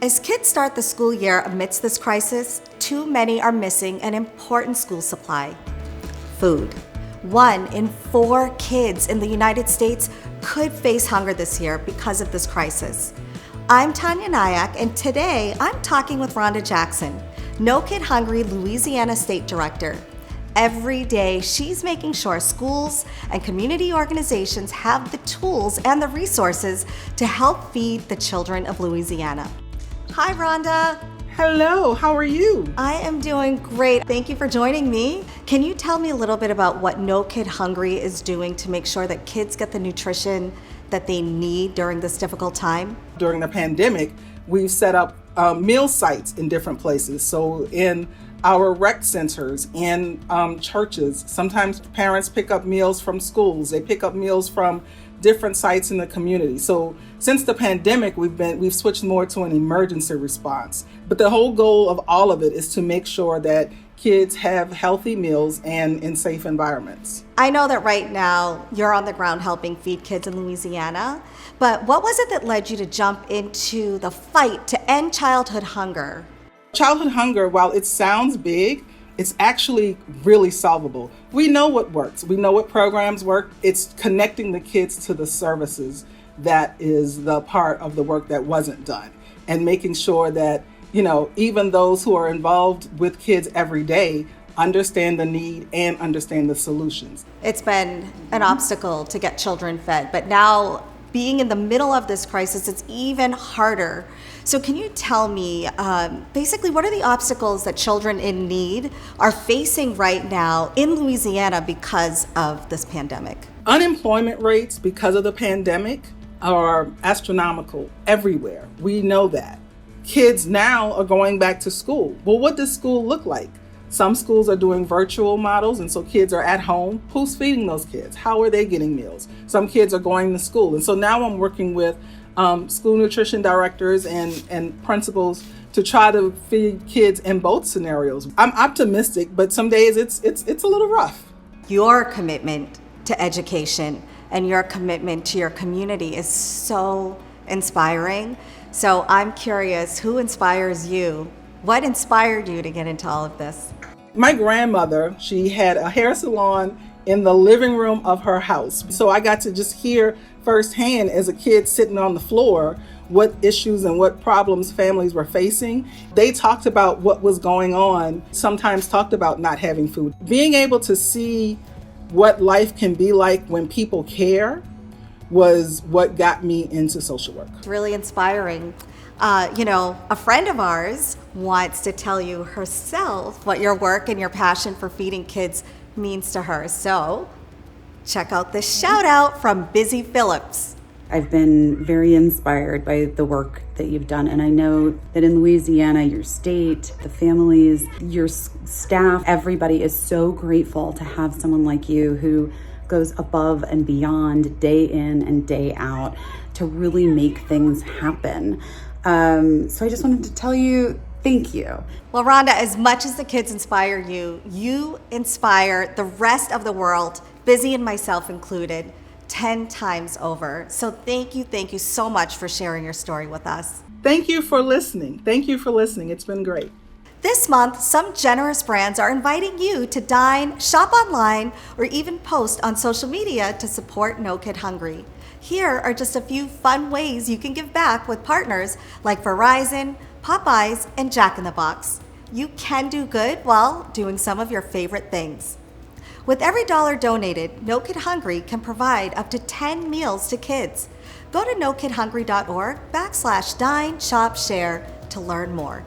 As kids start the school year amidst this crisis, too many are missing an important school supply: food. 1 in 4 kids in the United States could face hunger this year because of this crisis. I'm Tanya Nyack, and today I'm talking with Rhonda Jackson, No Kid Hungry Louisiana State Director. Every day, she's making sure schools and community organizations have the tools and the resources to help feed the children of Louisiana. Hi, Rhonda. Hello, how are you? I am doing great. Thank you for joining me. Can you tell me a little bit about what No Kid Hungry is doing to make sure that kids get the nutrition that they need during this difficult time? During the pandemic, we've set up meal sites in different places. So in our rec centers, in churches, sometimes parents pick up meals from schools. They pick up meals from different sites in the community. So since the pandemic, we've switched more to an emergency response. But the whole goal of all of it is to make sure that kids have healthy meals and in safe environments. I know that right now you're on the ground helping feed kids in Louisiana, but what was it that led you to jump into the fight to end childhood hunger? Childhood hunger, while it sounds big, it's actually really solvable. We know what works. We know what programs work. It's connecting the kids to the services that is the part of the work that wasn't done, and making sure that, even those who are involved with kids every day understand the need and understand the solutions. It's been an obstacle to get children fed, but now being in the middle of this crisis, it's even harder. So can you tell me, basically, what are the obstacles that children in need are facing right now in Louisiana because of this pandemic? Unemployment rates because of the pandemic are astronomical everywhere. We know that. Kids now are going back to school. Well, what does school look like? Some schools are doing virtual models, and so kids are at home. Who's feeding those kids? How are they getting meals? Some kids are going to school. And so now I'm working with school nutrition directors and principals to try to feed kids in both scenarios. I'm optimistic, but some days it's a little rough. Your commitment to education and your commitment to your community is so inspiring. So I'm curious, who inspires you? What inspired you to get into all of this? My grandmother, she had a hair salon in the living room of her house. So I got to just hear firsthand as a kid sitting on the floor what issues and what problems families were facing. They talked about what was going on, sometimes talked about not having food. Being able to see what life can be like when people care was what got me into social work. It's really inspiring. A friend of ours wants to tell you herself what your work and your passion for feeding kids means to her. So check out this shout out from Busy Phillips. I've been very inspired by the work that you've done. And I know that in Louisiana, your state, the families, your staff, everybody is so grateful to have someone like you who goes above and beyond day in and day out to really make things happen. So I just wanted to tell you, thank you. Well, Rhonda, as much as the kids inspire you, you inspire the rest of the world, Busy and myself included, 10 times over. So thank you so much for sharing your story with us. Thank you for listening. It's been great. This month, some generous brands are inviting you to dine, shop online, or even post on social media to support No Kid Hungry. Here are just a few fun ways you can give back with partners like Verizon, Popeyes, and Jack in the Box. You can do good while doing some of your favorite things. With every dollar donated, No Kid Hungry can provide up to 10 meals to kids. Go to nokidhungry.org/dine, shop, share to learn more.